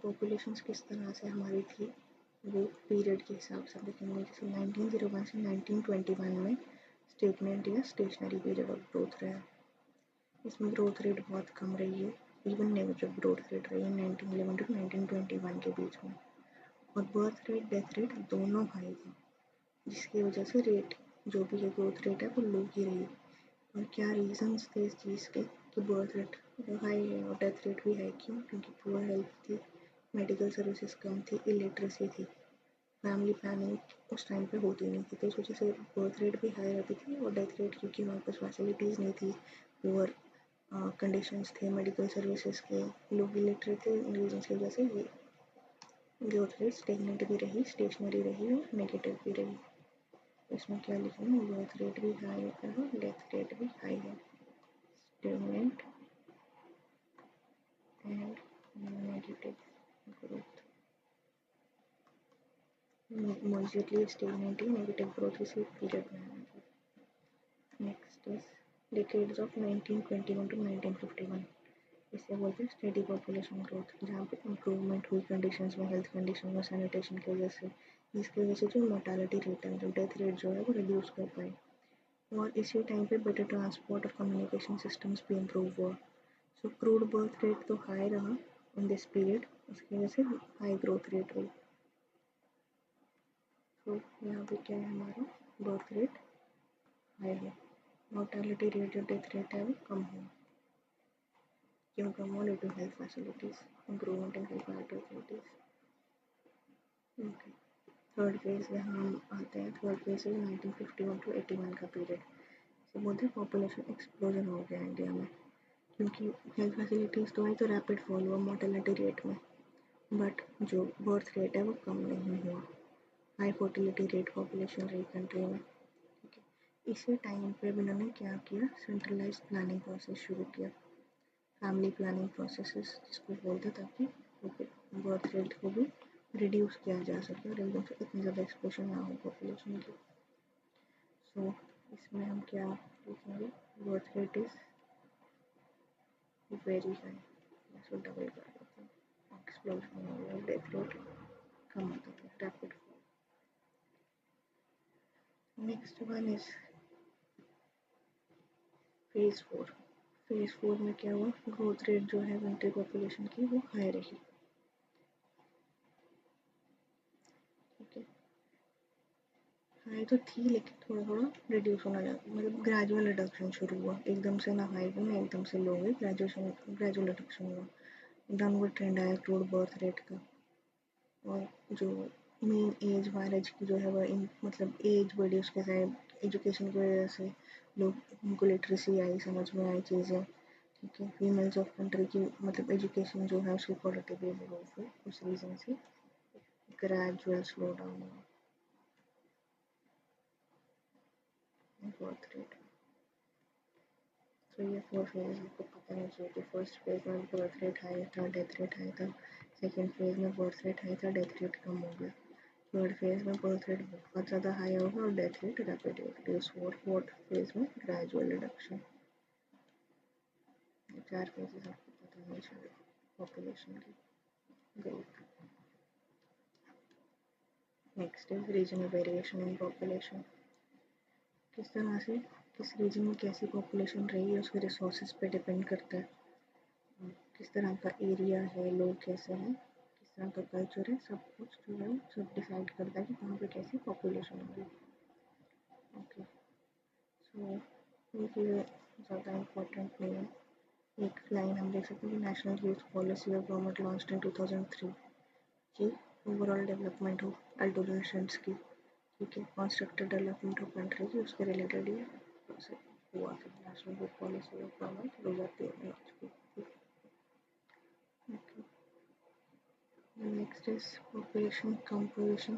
Populations किस तरह से हमारी थी वो पीरियड के हिसाब से देखेंगे। जैसे 1901 से 1921 में स्टेगनेंट या स्टेशनरी पीरियड ऑफ ग्रोथ रहा है। इसमें ग्रोथ रेट बहुत कम रही है, इवन नेगेटिव ग्रोथ रेट रही है 1911 टू 1921 के बीच में। और बर्थ रेट डेथ रेट दोनों हाई थे, जिसकी वजह से रेट जो भी है ग्रोथ रेट है वो लो ही रही। और क्या रीजंस थे इस चीज़ के कि बर्थ रेट हाई है और डेथ रेट भी हाई? क्यों? क्योंकि पुअर हेल्थ थी, मेडिकल सर्विसेज कम थी, इलिटरेसी थी, फैमिली प्लानिंग उस टाइम पे होती नहीं थी, तो इस वजह से बर्थ रेट भी हाई रहती थी। और डेथ रेट क्योंकि वहाँ पर फैसिलिटीज़ नहीं थी, पुअर कंडीशंस थे, मेडिकल सर्विसेज के, लोग इलिटरेट थे, इन रीजन की वजह से ये ग्रोथ रेट स्टेगनेंट भी रही, स्टेशनरी रही और नेगेटिव भी रही। इसमें क्या लिखना है? बर्थ रेट भी हाई है और डेथ रेट भी हाई है, stagnant and negative growth. Mostly stagnant ही नेगेटिव ग्रोथ इसी पीरियड में है। Next is decades of 1921 to 1951। इसे बोलते हैं स्टेडी पॉपुलेशन ग्रोथ, जहाँ पे इम्प्रूवमेंट हुई कंडीशंस में, हेल्थ कंडीशन में, सैनिटेशन की वजह से, जिसकी वजह से जो मोर्टालिटी रेट है, जो डेथ रेट जो है वो रिड्यूस कर पाए। और इसी टाइम पे बेटर ट्रांसपोर्ट और कम्युनिकेशन सिस्टम्स भी इम्प्रूव हुआ। सो क्रूड बर्थ रेट तो हाई रहा इन दिस पीरियड, उसकी वजह से हाई ग्रोथ रेट हुई। तो यहाँ पे क्या है, हमारा बर्थ रेट हाई है, मोर्टालिटी रेट जो डेथ रेट है वो कम हुआ। क्यों कम हुआ? Due to health facilities, improvement in health facilities. Okay, third phase यहाँ हम आते हैं। थर्ड फेज है 1951 टू 81 का पीरियड। इसे बोलते हैं पॉपुलेशन एक्सप्लोजन हो गया इंडिया में, क्योंकि हेल्थ फैसिलिटीज़ तो आई तो रैपिड फॉल हुआ मोर्टेलिटी रेट में, बट जो बर्थ रेट है वो कम नहीं हुआ। हाई फर्टिलिटी रेट पॉपुलेशन रही कंट्री में। ठीक है, इसी टाइम पे इन्होंने क्या किया? सेंट्रलाइज प्लानिंग प्रोसेस शुरू किया, फैमिली प्लानिंग प्रोसेसेस जिसको बोलते, ताकि बर्थ रेट को भी रिड्यूस किया जा सके और एकदम से इतनी ज़्यादा एक्सप्लोजन ना हो पॉपुलेशन की। सो इसमें हम क्या लिखेंगे? Birth rate is very high, इसको डबल कर देते हैं, एक्सप्लोजन हो गया, डेथ रेट कम होता है, rapid fall. Next one is phase 4। Phase 4 में क्या हुआ? ग्रोथ रेट जो है कंट्री पॉपुलेशन की वो हाई रही। ठीक है, हाई तो थी लेकिन थोड़ा थोड़ा रिड्यूस होना लगा, मतलब ग्रेजुअल रिडक्शन शुरू हुआ, एकदम से ना हाई गई ना एकदम से लो गई, ग्रेजुअल रिडक्शन हुआ, डाउनवर्ड ट्रेंड आया क्रूड बर्थ रेट का। और जो मेन एज मैरिज की जो है वह मतलब एज बढ़ी, उसके साथ एजुकेशन की वजह से लोग उनको लिटरेसी आई, समझ में आई चीज़ें। ठीक है, फीमेल्स ऑफ कंट्री की मतलब एजुकेशन जो है उसकी क्वालिटी भी इम्प्रूव हुई, उस रीज़न से ग्रेजुअल स्लो डाउन हुआ बर्थ रेट। तो ये 4 फेज आपको पता नहीं चाहिए कि फर्स्ट फेज में बर्थ रेट हाई था, डेथ रेट हाई था, सेकेंड फेज में बर्थ रेट हाई था, डेथ रेट कम हो गया, थर्ड फेज में बर्थ रेट बहुत ज़्यादा हाई होगा और death rate rapid reduce, fourth phase में ग्रेजुअल रिडक्शन। 4 फेजेस आपको पता नहीं चाहिए पॉपुलेशन की growth. Next is regional variation in population. किस तरह से किस रीजन में कैसी पॉपुलेशन रही है उसके रिसोर्सेज पे डिपेंड करता है, किस तरह का एरिया है, लोग कैसे हैं, किस तरह का कल्चर है, सब कुछ जो है सब डिसाइड करता है कि कहाँ पे कैसी पॉपुलेशन होगी। ओके, सो ये चीज़ें ज़्यादा इम्पोर्टेंट नहीं है। एक लाइन हम देख सकते हैं कि national youth policy of government launched in 2003 की ओवरऑल डेवलपमेंट हो एडोलेसेंट्स की। ठीक है, कंस्ट्रक्टेड डेवलपमेंट ऑफ कंट्री की उसके रिलेटेड ही हुआ था, national youth policy of government 2003 में लॉन्च की। Next is population composition.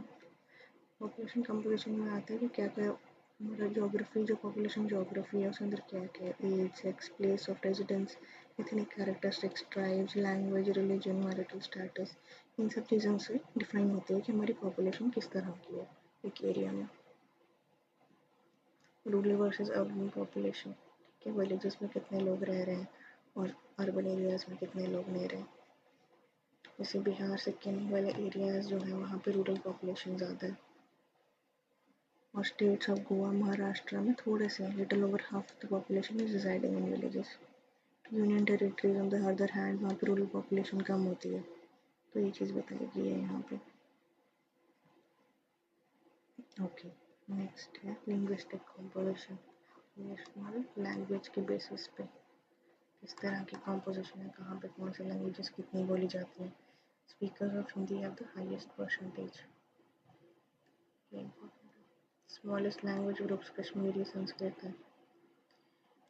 Population composition में आता है कि क्या क्या मतलब जोग्राफी, जो पॉपुलेशन जोग्राफी है उसके अंदर क्या क्या है, age, sex, place of residence, ethnic characteristics, tribes, language, religion, marital status, इन सब चीज़ों से डिफाइन होती है कि हमारी पॉपुलेशन किस तरह की है एक एरिया में। रूरल वर्सेस अर्बन पॉपुलेशन, ठीक है, विलेजेस में कितने लोग रह रहे हैं और अर्बन एरियाज में कितने लोग रह रहे हैं। जैसे बिहार सिक्किम वाले एरियाज जो है वहाँ पे रूरल पॉपुलेशन ज़्यादा है। और स्टेट्स ऑफ गोवा महाराष्ट्र में थोड़े से little over half the population is residing in villages. Union territories on the other hand वहाँ पे रूरल पॉपुलेशन कम होती है, तो ये चीज़ बताई गई है यहाँ पे। ओके, नेक्स्ट है लिंग्विस्टिक कॉम्पोजिशन। लैंग्वेज के बेसिस पे किस तरह की कॉम्पोजिशन है, कहाँ पे कौन सी लैंग्वेजेस कितनी बोली जाती हैं। Speakers of Hindi have the highest percentage. Smallest language groups Kashmiri Sanskrit है।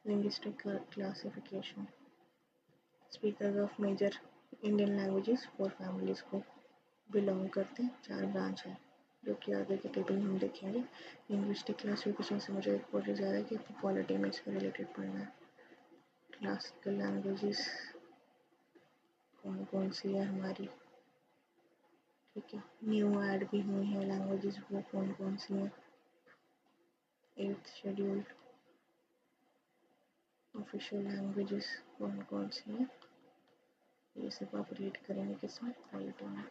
Linguistic classification. Speakers of major Indian languages 4 families को बिलोंग करते हैं, 4 ब्रांच है जो कि आगे के टेबल में हम देखेंगे। लिंग्विस्टिक क्लासिफिकेशन से मुझे एक क्वेश्चन ज़्यादा है कि आपको पॉलिटी में इसके रिलेटेड पढ़ना है। क्लासिकल लैंग्वेजेस कौन कौन सी है हमारी, ठीक है। न्यू ऐड भी हुई है लैंग्वेजेस, वो कौन कौन सी हैं। 8th शेड्यूल ऑफिशियल लैंग्वेजेस कौन कौन सी हैं, ये सब आप रीड करेंगे किसमें, पॉलिटी में।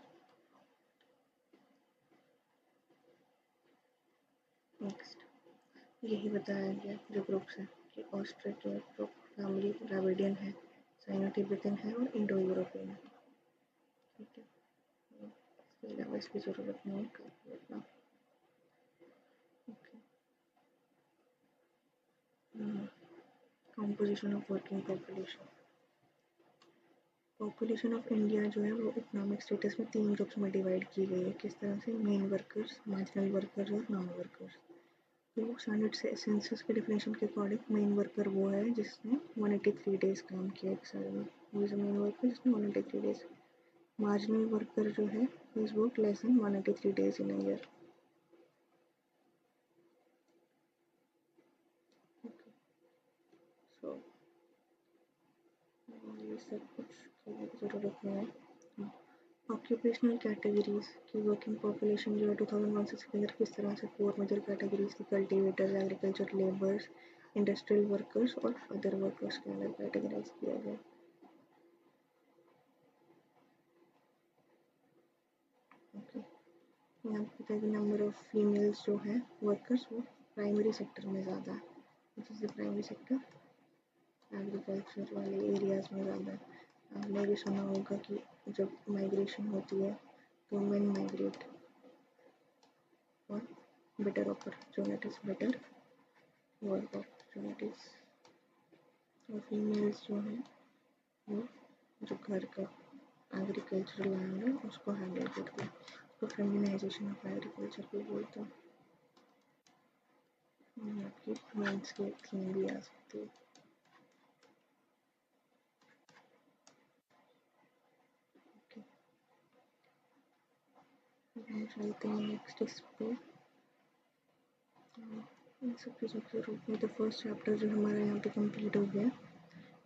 नेक्स्ट यही बताया गया जो ग्रुप्स है कि ऑस्ट्रेलिया ग्रुप फैमिली द्राविडियन है, साइनो तिब्बतन है और इंडो यूरोपियन है, ठीक है। इसके अलावा इसकी ज़रूरत नहीं है। Composition of working population. Population of India जो है वो इकोनॉमिक स्टेटस में 3 ग्रुप्स में डिवाइड की गई है। किस तरह से, मेन वर्कर्स, मार्जिनल वर्कर्स और नॉन वर्कर्स। तो स्टैंडर्ड से सेंसस के डिफिनेशन के अकॉर्डिंग मेन वर्कर वो है जिसने 183 डेज काम किया एक साल में, वो इज मेन वर्कर जिसने 183 डेज। मार्जिनल वर्कर जो है is work less than 183 days in a year. So ये सब कुछ की ज़रूरत नहीं है। ऑक्यूपेशनल कैटेगरीज की वर्किंग पॉपुलेशन जो है 2001 के अंदर किस तरह से 4 मेजर कैटेगरीज थी, cultivators, agriculture labours, industrial workers और अदर वर्कर्स के अंदर कैटेगराइज किया गया। ओके, यहाँ पे बताया नंबर ऑफ फीमेल्स जो है वर्कर्स वो प्राइमरी सेक्टर में ज़्यादा है, जैसे प्राइमरी सेक्टर एग्रीकल्चर वाले एरियाज़ में ज़्यादा है। आपने भी सुना होगा कि जब माइग्रेशन होती है तो मेन माइग्रेट और better opportunities, better work opportunities. और फीमेल्स जो है वो जो घर का एग्रीकल्चर लैंड है उसको हैंडल करती है, उसको फेमिनाइजेशन ऑफ एग्रीकल्चर भी बोलते हैं। आपकी मेंस की थीम भी आ सकती है। हम चलते हैं नेक्स्ट इस पे, इन सब चीज़ों की जरूरत नहीं। तो फर्स्ट चैप्टर जो हमारा यहाँ पे कंप्लीट हो गया,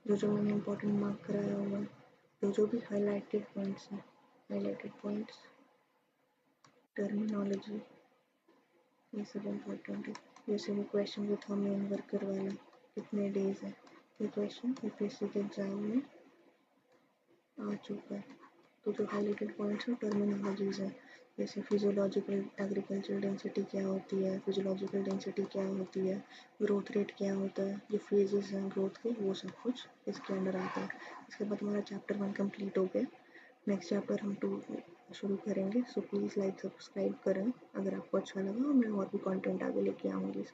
जो मैंने इंपॉर्टेंट मार्क कराया हुआ है, जो भी हाईलाइटेड पॉइंट्स हैं, हाईलाइटेड पॉइंट्स, टर्मिनोलॉजी, ये सब इम्पोर्टेंट है। जैसे वो क्वेश्चन जो था मेन वर्कर वाला, कितने डेज है, ये क्वेश्चन यूपीएससी के एग्जाम में आ चुका है। तो जो हाईलाइटेड पॉइंट्स हैं टर्मिनोलॉजीज हैं, जैसे फिजियोलॉजिकल एग्रीकल्चर डेंसिटी क्या होती है, फिजियोलॉजिकल डेंसिटी क्या होती है, ग्रोथ रेट क्या होता है, जो फेजेस हैं ग्रोथ के, वो सब कुछ इसके अंडर आता है। इसके बाद हमारा चैप्टर 1 कंप्लीट हो गया। नेक्स्ट चैप्टर हम 2 शुरू करेंगे। सो प्लीज़ लाइक सब्सक्राइब करें अगर आपको अच्छा लगा, और मैं और भी कंटेंट आगे लेके आऊँगी।